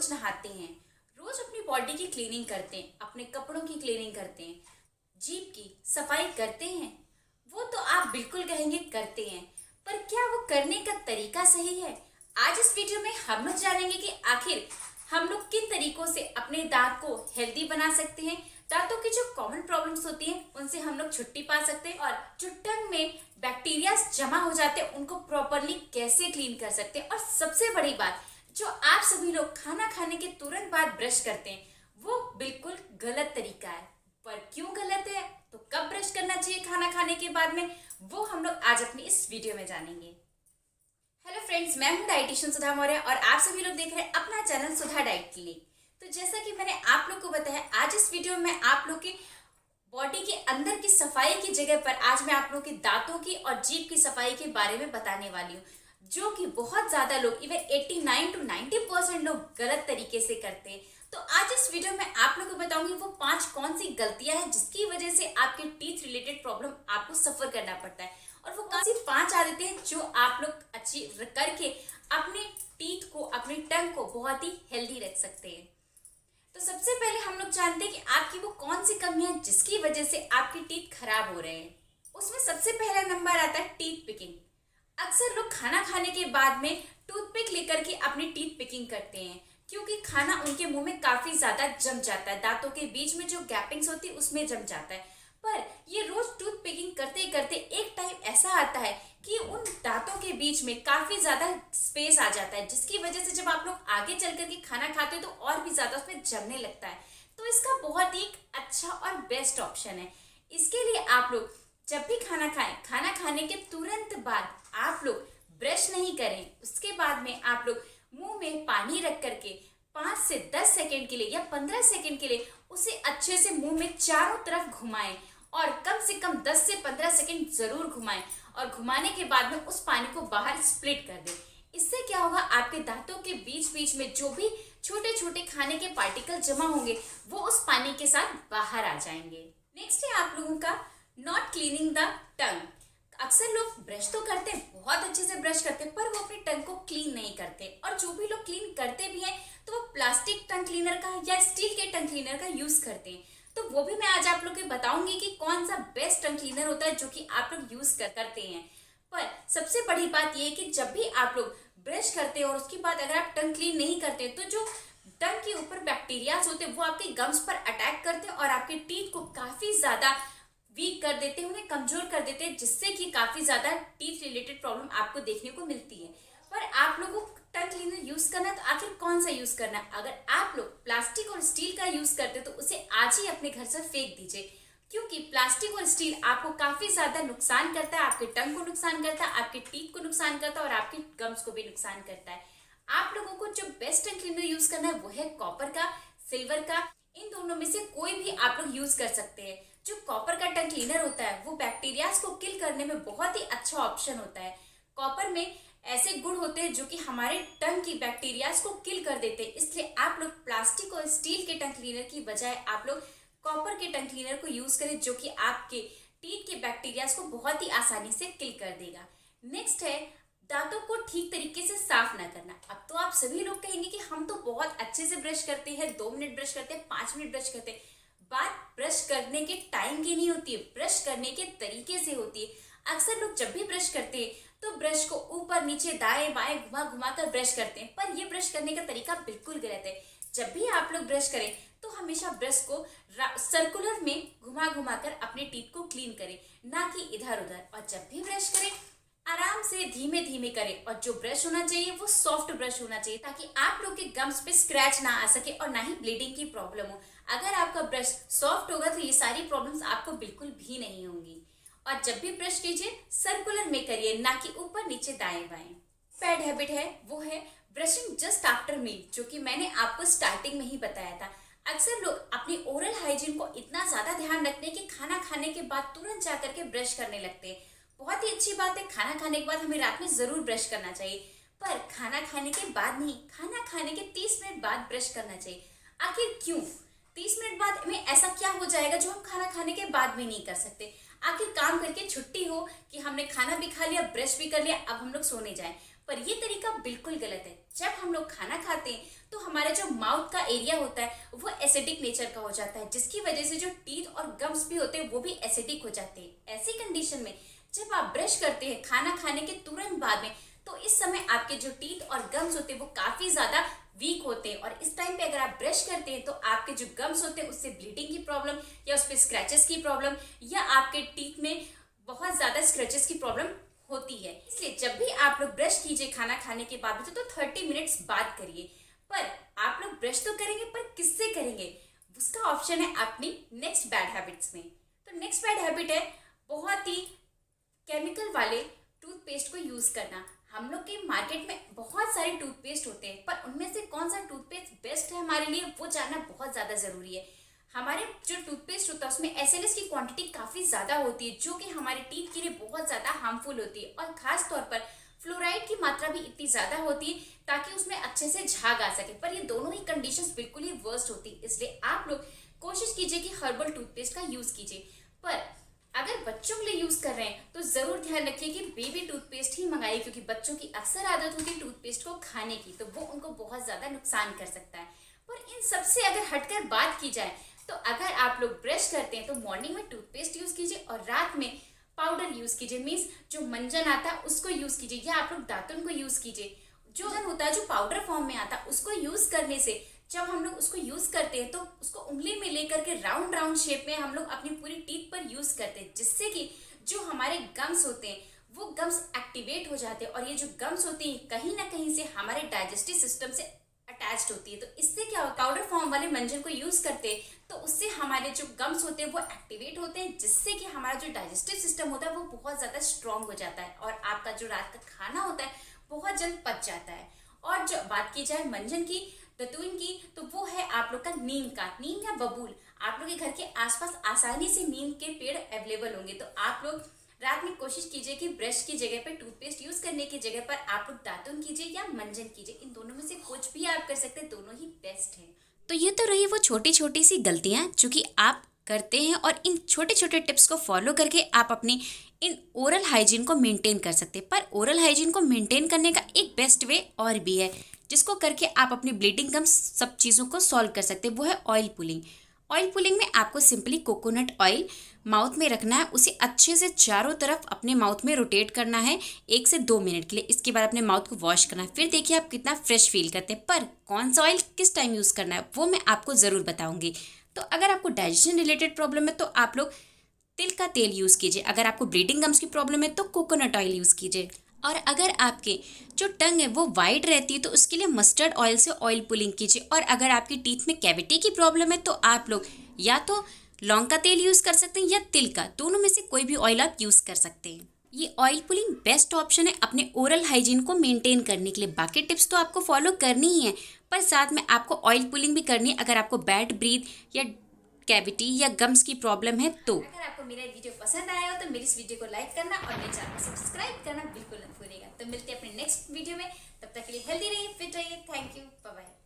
रोज नहाते हैं, रोज अपनी बॉडी की क्लीनिंग करते हैं, अपने कपड़ों की क्लीनिंग करते हैं, जीभ की सफाई करते हैं। वो तो आप बिल्कुल कहेंगे करते हैं, पर क्या वो करने का तरीका सही है? आज इस वीडियो में हम लोग जानेंगे कि आखिर हम लोग किन तरीकों से अपने दांत को हेल्दी बना सकते हैं, दांतों की जो कॉमन प्रॉब्लम्स होती हैं उनसे हम लोग छुट्टी पा सकते हैं, और जो टंग में बैक्टीरिया जमा हो जाते हैं उनको प्रॉपरली कैसे क्लीन कर सकते हैं। और सबसे बड़ी बात, जो आप सभी लोग खाना खाने के तुरंत बाद ब्रश करते हैं वो बिल्कुल गलत तरीका है। पर क्यों गलत है, तो कब ब्रश करना चाहिए खाना खाने के बाद में, वो हम लोग आज अपनी इस वीडियो में जानेंगे। हेलो फ्रेंड्स, मैं हूं डाइटिशियन सुधा मौर्य और आप सभी लोग देख रहे हैं अपना चैनल सुधा डाइट क्लिनिक। तो जैसा कि मैंने आप लोग को बताया, आज इस वीडियो में आप लोग की बॉडी के अंदर की सफाई की जगह पर आज मैं आप लोग के दांतों की और जीभ की सफाई के बारे में बताने वाली हूँ, जो कि बहुत ज्यादा लोग, इवन 89 to 90% लोग गलत तरीके से करते हैं। तो आज इस वीडियो में आप लोगों को बताऊंगी वो 5 कौन सी गलतियां हैं जिसकी वजह से आपके टीथ रिलेटेड प्रॉब्लम आपको सफर करना पड़ता है, और वो कौन सी 5 आदतें हैं जो आप लोग अच्छी करके अपने टीथ को, अपने टंग को बहुत ही हेल्दी रख सकते हैं। तो सबसे पहले हम लोग जानते हैं कि आपकी वो कौन सी कमियां हैं जिसकी वजह से आपके टीथ खराब हो रहे हैं। उसमें सबसे पहला नंबर आता है टीथ पिकिंग। अक्सर लोग खाना खाने के बाद में टूथपिक लेकर के अपनी टीथ पिकिंग करते हैं, क्योंकि खाना उनके मुंह में काफी ज्यादा जम जाता है, दांतों के बीच में जो गैपिंग्स होती है उसमें जम जाता है। पर ये रोज टूथ पिकिंग करते करते एक टाइम ऐसा आता है कि उन दांतों के बीच में काफी ज्यादा स्पेस आ जाता है, जिसकी वजह से जब आप लोग आगे चल करके खाना खाते हो तो और भी ज्यादा उसमें जमने लगता है। तो इसका बहुत ही अच्छा और बेस्ट ऑप्शन है। इसके लिए आप लोग जब भी खाना खाएं, खाना खाने के तुरंत बाद आप लोग ब्रश नहीं करें। उसके बाद में आप लोग मुंह में पानी रख करके 5 से 10 सेकंड के लिए या 15 सेकंड के लिए उसे अच्छे से मुंह में चारों तरफ घुमाएं, और कम से कम 10 से 15 सेकंड जरूर घुमाएं, और घुमाने के बाद में उस पानी को बाहर स्प्लिट कर दें। इससे क्या होगा, आपके दांतों के बीच बीच में जो भी छोटे छोटे खाने के पार्टिकल जमा होंगे वो उस पानी के साथ बाहर आ जाएंगे। नेक्स्ट है आप लोगों का नॉट क्लीनिंग द टंग। अक्सर लोग ब्रश तो करते हैं, बहुत अच्छे से ब्रश करते हैं, पर वो अपनी टंग को क्लीन नहीं करते। और जो भी लोग क्लीन करते भी हैं तो वो प्लास्टिक टंग क्लीनर का या स्टील के टंग क्लीनर का यूज करते हैं। तो वो भी मैं आज आप लोग को बताऊंगी कि कौन सा बेस्ट टंग क्लीनर होता है जो कि आप लोग यूज करते हैं। पर सबसे बड़ी बात यह है कि जब भी आप लोग ब्रश करते हैं और उसके बाद अगर आप टंग क्लीन नहीं करते तो जो टंग के ऊपर बैक्टीरियाज होते हैं वो आपके गम्स पर अटैक करते हैं और आपके टीथ को काफी ज्यादा वीक कर देते हैं, उन्हें कमजोर कर देते हैं, जिससे कि काफी ज्यादा टीथ रिलेटेड प्रॉब्लम आपको देखने को मिलती है। पर आप लोगों को टंग क्लीनर यूज करना है तो आखिर कौन सा यूज करना है? अगर आप लोग प्लास्टिक और स्टील का यूज करते हैं तो उसे आज ही अपने घर से फेंक दीजिए, क्योंकि प्लास्टिक और स्टील आपको काफी ज्यादा नुकसान करता है, आपके टंग को नुकसान करता है, आपके टीथ को नुकसान करता है और आपके गम्स को भी नुकसान करता है। आप लोगों को जो बेस्ट टंग क्लीनर यूज करना है वो है कॉपर का, सिल्वर का। इन दोनों में से कोई भी आप लोग यूज कर सकते हैं। जो कॉपर का टंग क्लीनर होता है वो बैक्टीरियाज को किल करने में बहुत ही अच्छा ऑप्शन होता है। कॉपर में ऐसे गुण होते हैं जो कि हमारे टंग की बैक्टीरियाज को किल कर देते हैं, इसलिए आप लोग प्लास्टिक और स्टील के टंग क्लीनर की बजाय आप लोग कॉपर के टंग क्लीनर को यूज करें, जो कि आपके टीथ के बैक्टीरियाज को बहुत ही आसानी से किल कर देगा। नेक्स्ट है दांतों को ठीक तरीके से साफ ना करना। अब तो आप सभी लोग कहेंगे कि हम तो बहुत अच्छे से ब्रश करते हैं, 2 मिनट ब्रश करते हैं, 5 मिनट ब्रश करते हैं। बात ब्रश करने के टाइम की नहीं होती है, ब्रश करने के तरीके से होती है। अक्सर लोग जब भी ब्रश करते हैं तो ब्रश को ऊपर नीचे दाएं बाएं घुमा घुमा कर ब्रश करते हैं, पर यह ब्रश करने का तरीका बिल्कुल गलत है। जब भी आप लोग ब्रश करें तो हमेशा ब्रश को सर्कुलर में घुमा घुमा कर अपने टीथ को क्लीन करें, ना कि इधर उधर। और जब भी ब्रश करें आराम से धीमे धीमे करें, और जो ब्रश होना चाहिए वो सॉफ्ट ब्रश होना चाहिए, ताकि आप लोग के गम्स पे स्क्रैच ना आ सके और ना ही ब्लीडिंग की प्रॉब्लम हो। अगर आपका ब्रश सॉफ्ट होगा तो ये सारी प्रॉब्लम्स आपको बिल्कुल भी नहीं होंगी। और जब भी ब्रश कीजिए सर्कुलर में करिए, ना कि ऊपर नीचे दाएं बाएं। बैड हैबिट है वो है ब्रशिंग जस्ट आफ्टर मील, जो कि मैंने आपको स्टार्टिंग में ही बताया था। अक्सर लोग अपनी ओरल हाइजीन को इतना ज्यादा ध्यान रखते हैं कि खाना खाने के बाद तुरंत जा करके ब्रश करने लगते हैं। बहुत ही अच्छी बात है, खाना खाने के बाद हमें रात में जरूर ब्रश करना चाहिए, पर खाना खाने के बाद नहीं, खाना खाने के 30 मिनट बाद ब्रश करना चाहिए। आखिर क्यों? 30 मिनट बाद में ऐसा क्या हो जाएगा जो हम खाना खाने के बाद भी नहीं कर सकते? आखिर काम करके छुट्टी हो कि हमने खाना भी खा लिया, ब्रश भी कर लिया, अब हम लोग सोने जाएं, पर ये तरीका बिल्कुल गलत है। जब हम लोग खाना खाते हैं तो हमारा जो माउथ का एरिया होता है वो एसिडिक नेचर का हो जाता है, जिसकी वजह से जो टीथ और गम्स भी होते हैं वो भी एसिडिक हो जाते हैं। ऐसी कंडीशन में जब आप ब्रश करते हैं खाना खाने के तुरंत बाद में, तो इस समय आपके जो टीथ और गम्स होते हैं वो काफी ज्यादा वीक होते हैं, और इस टाइम पे अगर आप ब्रश करते हैं तो आपके जो गम्स होते हैं उससे ब्लीडिंग की प्रॉब्लम, या उस पर स्क्रैचेस की प्रॉब्लम, या आपके टीथ में बहुत ज्यादा स्क्रैचेस की प्रॉब्लम होती है। इसलिए जब भी आप लोग ब्रश कीजिए खाना खाने के बाद तो 30 मिनट्स बाद करिए। पर आप लोग ब्रश तो करेंगे, पर किससे करेंगे, उसका ऑप्शन है अपनी नेक्स्ट बैड हैबिट्स में। तो नेक्स्ट बैड हैबिट है बहुत ही केमिकल वाले टूथपेस्ट को यूज करना। हम लोग के मार्केट में बहुत सारे टूथपेस्ट होते हैं, पर उनमें से कौन सा टूथपेस्ट बेस्ट है हमारे लिए वो जानना बहुत ज्यादा जरूरी है। हमारे जो टूथपेस्ट होता है उसमें एसएनएस की क्वांटिटी काफी ज्यादा होती है, जो कि हमारे टीथ के लिए बहुत ज्यादा हार्मफुल होती है, और खास तौर पर फ्लोराइड की मात्रा भी इतनी ज्यादा होती है ताकि उसमें अच्छे से झाग आ सके। पर ये दोनों ही कंडीशंस बिल्कुल ही वर्स्ट होती है, इसलिए आप लोग कोशिश कीजिए कि हर्बल टूथपेस्ट का यूज कीजिए। पर अगर बच्चों के लिए यूज कर रहे हैं तो जरूर ध्यान रखिए कि बेबी टूथपेस्ट ही मंगाइए, क्योंकि बच्चों की अक्सर आदत होती है टूथपेस्ट को खाने की, तो वो उनको बहुत ज्यादा नुकसान कर सकता है। पर इन सबसे अगर हटकर बात की जाए तो अगर आप लोग ब्रश करते हैं तो मॉर्निंग में टूथपेस्ट यूज कीजिए और रात में पाउडर यूज कीजिए, मीन्स जो मंजन आता है उसको यूज कीजिए, या आप लोग दातुन को यूज कीजिए। जो मंजन होता है जो पाउडर फॉर्म में आता है उसको यूज करने से जब हम लोग उसको यूज करते हैं तो उसको उंगली में लेकर के राउंड राउंड शेप में हम लोग अपनी पूरी टीथ पर यूज करते हैं, जिससे कि जो हमारे गम्स होते हैं वो गम्स एक्टिवेट हो जाते हैं, और ये जो गम्स होती है कहीं ना कहीं से हमारे डाइजेस्टिव सिस्टम से अटैच्ड होती है। तो इससे क्या होता है, पाउडर फॉर्म वाले मंजन को यूज करते हैं तो उससे हमारे जो गम्स होते हैं वो एक्टिवेट होते हैं, जिससे कि हमारा जो डाइजेस्टिव सिस्टम होता है वो बहुत ज्यादा स्ट्रांग हो जाता है, और आपका जो रात का खाना होता है बहुत जल्द पच जाता है। और जो बात की जाए मंजन की, दतून की, तो वो है आप लोग का नीम का, नीम या बबूल। आप लोग के घर के आसपास आसानी से नीम के पेड़ अवेलेबल होंगे, तो आप लोग रात में कोशिश कीजिए कि ब्रश की जगह पर टूथपेस्ट यूज करने की जगह पर आप लोग दातुन कीजिए या मंजन कीजिए। इन दोनों में से कुछ भी आप कर सकते हैं, दोनों ही बेस्ट है। तो ये तो रही वो छोटी छोटी सी गलतियां जो कि आप करते हैं, और इन छोटे छोटे टिप्स को फॉलो करके आप अपनी इन ओरल हाइजीन को मेंटेन कर सकते हैं। पर ओरल हाइजीन को मेंटेन करने का एक बेस्ट वे और भी है, जिसको करके आप अपनी ब्लीडिंग गम्स सब चीज़ों को सॉल्व कर सकते हैं, वो है ऑयल पुलिंग। ऑयल पुलिंग में आपको सिंपली कोकोनट ऑयल माउथ में रखना है, उसे अच्छे से चारों तरफ अपने माउथ में रोटेट करना है 1 से 2 मिनट के लिए। इसके बाद अपने माउथ को वॉश करना है, फिर देखिए आप कितना फ्रेश फील करते हैं। पर कौन सा ऑयल किस टाइम यूज़ करना है वो मैं आपको ज़रूर बताऊंगी। तो अगर आपको डाइजेशन रिलेटेड प्रॉब्लम है तो आप लोग तिल का तेल यूज़ कीजिए, अगर आपको ब्लीडिंग गम्स की प्रॉब्लम है तो कोकोनट ऑयल यूज़ कीजिए, और अगर आपके जो टंग है वो वाइट रहती है तो उसके लिए मस्टर्ड ऑयल से ऑयल पुलिंग कीजिए, और अगर आपकी टीथ में कैविटी की प्रॉब्लम है तो आप लोग या तो लौंग का तेल यूज़ कर सकते हैं या तिल का, दोनों में से कोई भी ऑयल आप यूज़ कर सकते हैं। ये ऑयल पुलिंग बेस्ट ऑप्शन है अपने ओरल हाइजीन को मेंटेन करने के लिए। बाकी टिप्स तो आपको फॉलो करनी ही है, पर साथ में आपको ऑयल पुलिंग भी करनी है अगर आपको बैड ब्रीथ या कैविटी या गम्स की प्रॉब्लम है तो। अगर आपको मेरा वीडियो पसंद आया हो तो मेरी इस वीडियो को लाइक करना और मेरे चैनल को सब्सक्राइब करना बिल्कुल न भूलिएगा। तो मिलते हैं अपने नेक्स्ट वीडियो में, तब तक के लिए हेल्दी रहिए, फिट रहिए। Thank you, bye bye.